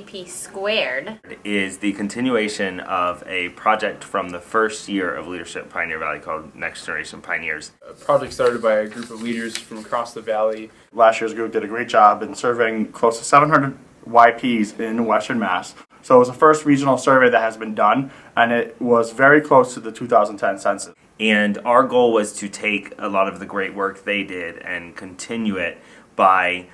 CP Squared is the continuation of a project from the first year of Leadership Pioneer Valley called Next Generation Pioneers. A project started by a group of leaders from across the valley. Last year's group did a great job in surveying close to 700 YPs in Western Mass. So it was the first regional survey that has been done, and it was very close to the 2010 census. And our goal was to take a lot of the great work they did and continue it by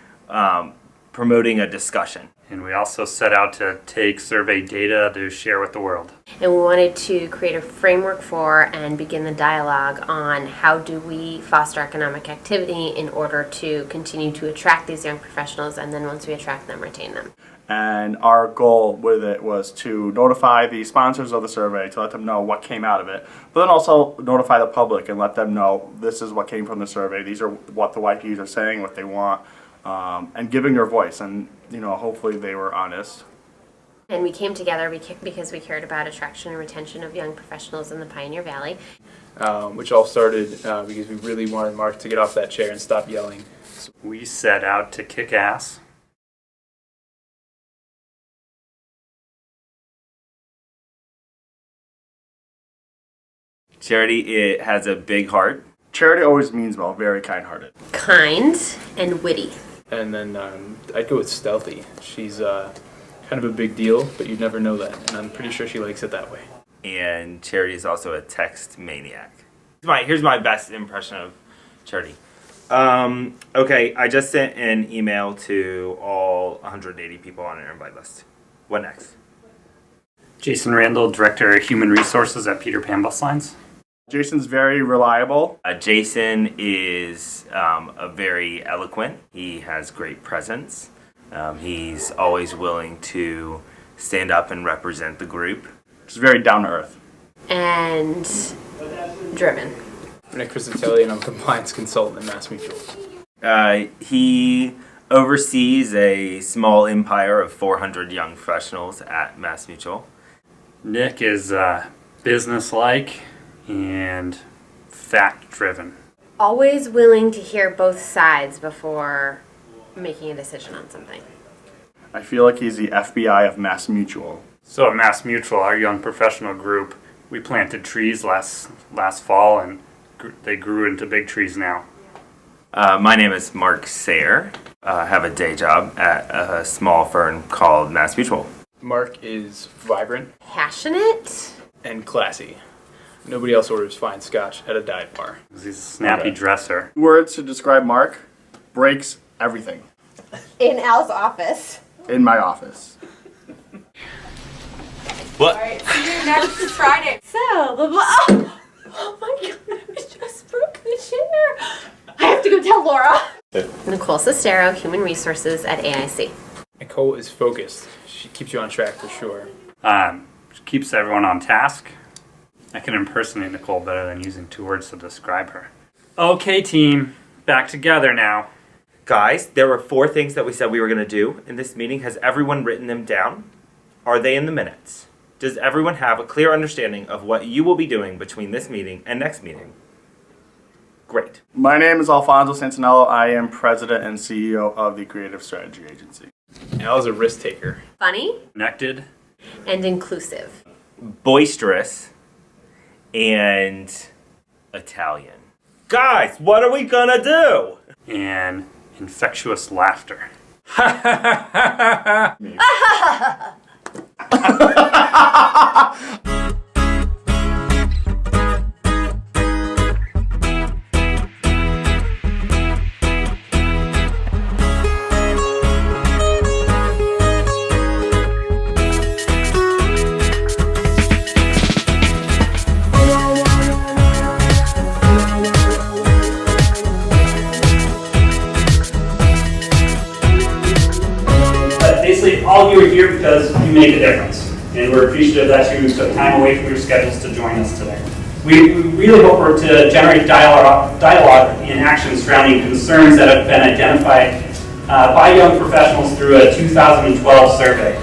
promoting a discussion. And we also set out to take survey data to share with the world. and we wanted to create a framework for and begin the dialogue on how do we foster economic activity in order to continue to attract these young professionals, and then once we attract them, retain them. And our goal with it was to notify the sponsors of the survey to let them know what came out of it, but then also notify the public and let them know this is what came from the survey. These are what the YPs are saying, what they want, and giving their voice. And hopefully they were honest. And we came together because we cared about attraction and retention of young professionals in the Pioneer Valley. Which all started because we really wanted Mark to get off that chair and stop yelling. So we set out to kick ass. Charity, it has a big heart. Charity always means well, very kind-hearted. Kind and witty. And then I'd go with stealthy. She's kind of a big deal, but you'd never know that. And I'm pretty sure she likes it that way. And Charity is also a text maniac. Here's my best impression of Charity. Okay, I just sent an email to all 180 people on our invite list. What next? Jason Randall, Director of Human Resources at Peter Pan Bus Lines. Jason's very reliable. Jason is very eloquent. He has great presence. He's always willing to stand up and represent the group. Just very down to earth. And driven. I'm Nick Crisatelli, and I'm a compliance consultant at MassMutual. He oversees a small empire of 400 young professionals at MassMutual. Nick is business-like and fact-driven. Always willing to hear both sides before making a decision on something. I feel like he's the FBI of MassMutual. So at MassMutual, our young professional group, we planted trees last fall, and they grew into big trees now. My name is Mark Sayre. I have a day job at a small firm called MassMutual. Mark is vibrant Passionate. and classy. Nobody else orders fine scotch at a dive bar. He's a snappy dresser. Words to describe Mark: breaks everything. In Al's office. In my office. What? Alright, see you next Friday. So, blah, blah. Oh my god, I just broke the chair. I have to go tell Laura. Nicole Sestero, Human Resources at AIC. Nicole is focused. She keeps you on track for sure. She keeps everyone on task. I can impersonate Nicole better than using 2 words to describe her. Okay, team. Back together now. Guys, there were 4 things that we said we were going to do in this meeting. Has everyone written them down? Are they in the minutes? Does everyone have a clear understanding of what you will be doing between this meeting and next meeting? Great. My name is Alfonso Santinello. I am president and CEO of the Creative Strategy Agency. Al is a risk taker. Funny Connected. and inclusive. Boisterous and Italian. Guys, what are we gonna do? And infectious laughter. Basically, all of you are here because you make a difference, and we're appreciative that you took time away from your schedules to join us today. We really hope to generate dialogue and action surrounding concerns that have been identified by young professionals through a 2012 survey.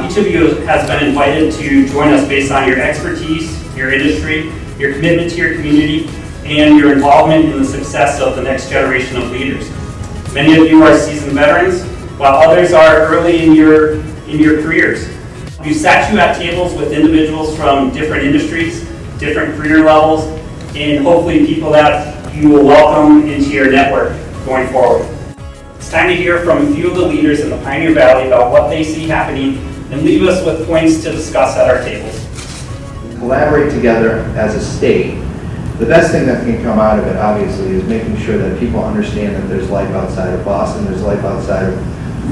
Each of you has been invited to join us based on your expertise, your industry, your commitment to your community, and your involvement in the success of the next generation of leaders. Many of you are seasoned veterans, while others are early in your in your careers. We've sat you at tables with individuals from different industries, different career levels, and hopefully people that you will welcome into your network going forward. It's time to hear from a few of the leaders in the Pioneer Valley about what they see happening and leave us with points to discuss at our tables. Collaborate together as a state. The best thing that can come out of it, obviously, is making sure that people understand that there's life outside of Boston, there's life outside of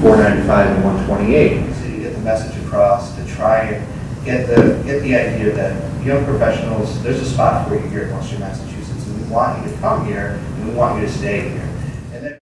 495 and 128. So you get the message across to try and get the idea that young professionals, there's a spot for you here in Western Massachusetts, and we want you to come here, and we want you to stay here. And then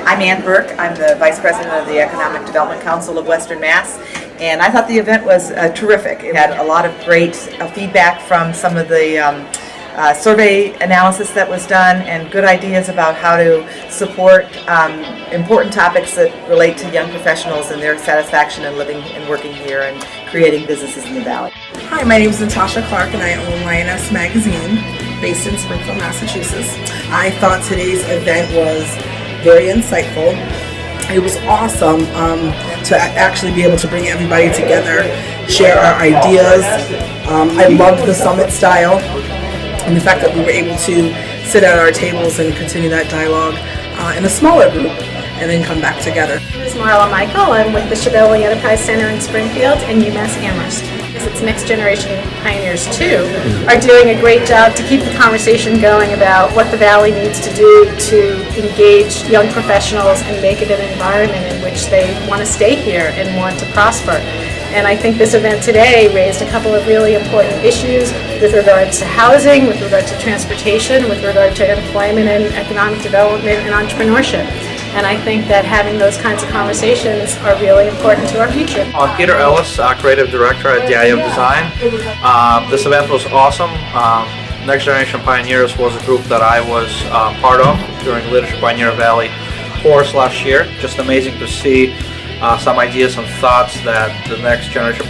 I'm Ann Burke. I'm the Vice President of the Economic Development Council of Western Mass, and I thought the event was terrific. It had a lot of great feedback from some of the survey analysis that was done and good ideas about how to support important topics that relate to young professionals and their satisfaction in living and working here and creating businesses in the Valley. Hi, my name is Natasha Clark and I own Lioness Magazine based in Springfield, Massachusetts. I thought today's event was very insightful. It was awesome to actually be able to bring everybody together, share our ideas. I loved the summit style and the fact that we were able to sit at our tables and continue that dialogue in a smaller group and then come back together. My name is Marla Michael. I'm with the Chevelli Enterprise Center in Springfield and UMass Amherst. Its Next Generation Pioneers 2 are doing a great job to keep the conversation going about what the Valley needs to do to engage young professionals and make it an environment in which they want to stay here and want to prosper. And I think this event today raised a couple of really important issues with regards to housing, with regard to transportation, with regard to employment and economic development and entrepreneurship. And I think that having those kinds of conversations are really important to our future. Peter Ellis, Creative Director at DIM Design. This event was awesome. Next Generation Pioneers was a group that I was part of during Leadership Pioneer Valley course last year. Just amazing to see some ideas and thoughts that the Next Generation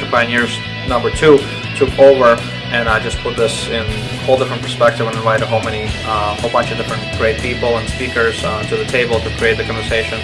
Pioneers number 2 took over, and I just put this in a whole different perspective and invited a whole bunch of different great people and speakers to the table to create the conversation.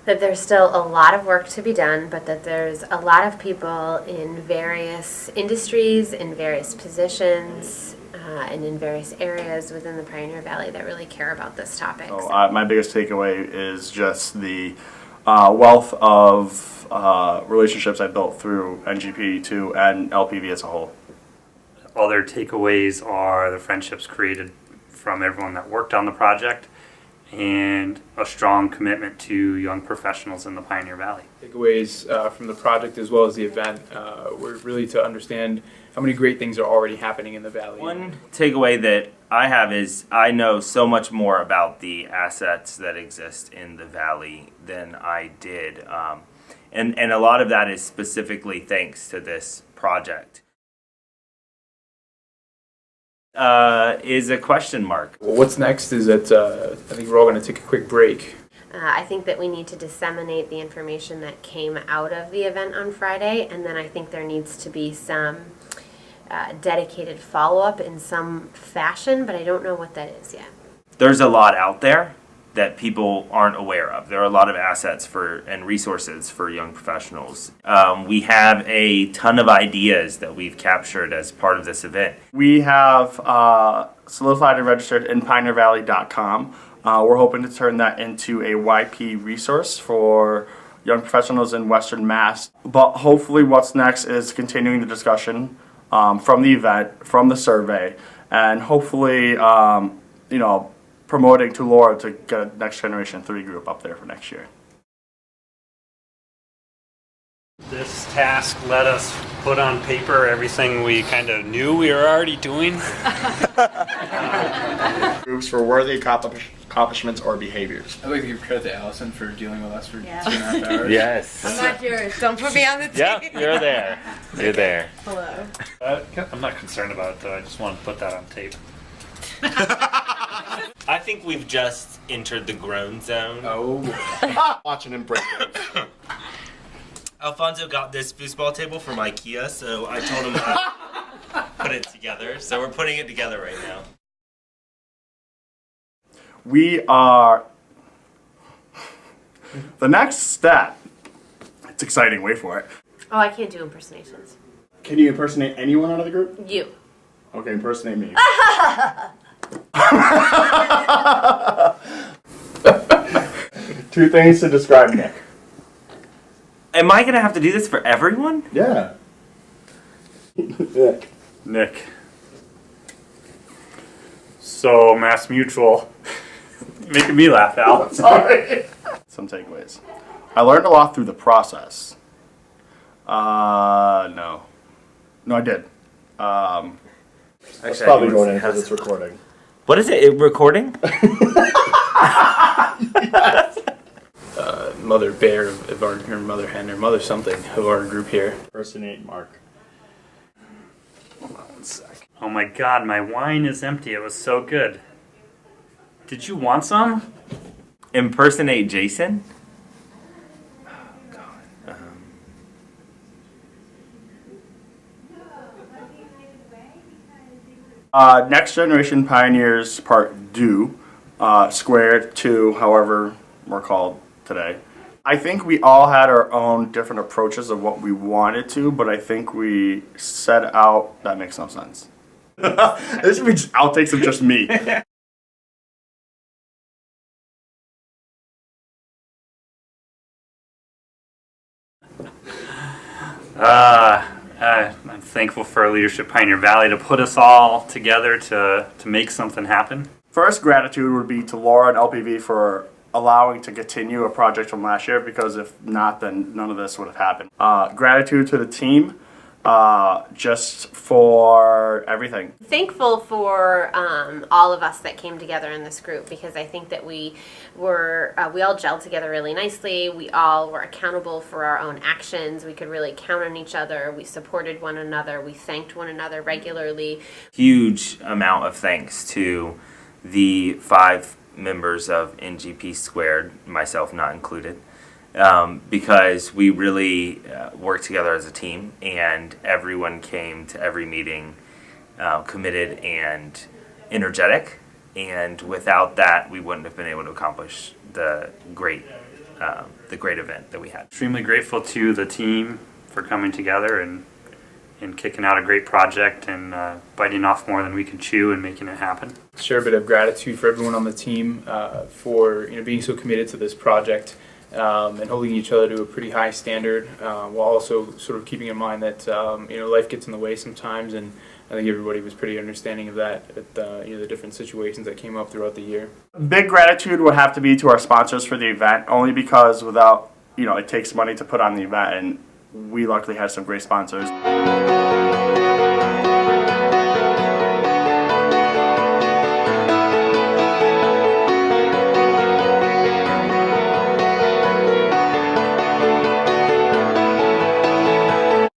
That there's still a lot of work to be done, but that there's a lot of people in various industries, in various positions, and in various areas within the Pioneer Valley that really care about this topic. So, my biggest takeaway is just the wealth of relationships I built through NGP2 and LPV as a whole. Other takeaways are the friendships created from everyone that worked on the project and a strong commitment to young professionals in the Pioneer Valley. Takeaways from the project as well as the event were really to understand how many great things are already happening in the Valley. One takeaway that I have is I know so much more about the assets that exist in the Valley than I did. And a lot of that is specifically thanks to this project. Is a question mark. Well, what's next is that I think we're all going to take a quick break. I think that we need to disseminate the information that came out of the event on Friday, and then I think there needs to be some dedicated follow-up in some fashion, but I don't know what that is yet. There's a lot out there, that people aren't aware of. There are a lot of assets and resources for young professionals. We have a ton of ideas that we've captured as part of this event. We have solidified and registered in pioneervalley.com. We're hoping to turn that into a YP resource for young professionals in Western Mass. But hopefully what's next is continuing the discussion from the event, from the survey, and hopefully, promoting to Laura to get a Next Generation 3 group up there for next year. This task let us put on paper everything we kind of knew we were already doing. Groups for worthy accomplishments or behaviors. I'd like to give credit to Allison for dealing with us for 2.5 hours. Yes. I'm not yours. Don't put me on the team. Yep, you're there. You're there. Hello. I'm not concerned about it though, I just want to put that on tape. I think we've just entered the groan zone. Oh. Watching him break those. Alfonso got this foosball table from IKEA, so I told him to put it together. So we're putting it together right now. We are... The next step, it's exciting, wait for it. Oh, I can't do impersonations. Can you impersonate anyone out of the group? You. Okay, impersonate me. Two things to describe Nick. Am I going to have to do this for everyone? Yeah. Nick. So, Mass Mutual. Making me laugh, Al. Sorry. Some takeaways. I learned a lot through the process. No. No, I did. Actually, probably going in because it's recording. What is it? Recording? Mother bear of our, or mother hen, or mother something of our group here. Impersonate Mark. Hold on 1 sec. Oh my god, my wine is empty. It was so good. Did you want some? Impersonate Jason? Oh, God. Next Generation Pioneers Part 2, Squared 2, however we're called today. I think we all had our own different approaches of what we wanted to, but I think we set out... That makes no sense. This should be just outtakes of just me. I'm thankful for Leadership Pioneer Valley to put us all together to make something happen. First gratitude would be to Laura and LPV for allowing to continue a project from last year, because if not, then none of this would have happened. Gratitude to the team, just for everything. Thankful for all of us that came together in this group, because I think that we all gelled together really nicely. We all were accountable for our own actions. We could really count on each other. We supported one another. We thanked one another regularly. huge amount of thanks to the 5 members of NGP Squared, myself not included, because we really worked together as a team, and everyone came to every meeting committed and energetic, and without that we wouldn't have been able to accomplish the great event that we had. Extremely grateful to the team for coming together and kicking out a great project and biting off more than we can chew and making it happen. Share a bit of gratitude for everyone on the team for being so committed to this project and holding each other to a pretty high standard, while also sort of keeping in mind that life gets in the way sometimes, and I think everybody was pretty understanding of that at the different situations that came up throughout the year. Big gratitude would have to be to our sponsors for the event, only because without, it takes money to put on the event, and we luckily had some great sponsors.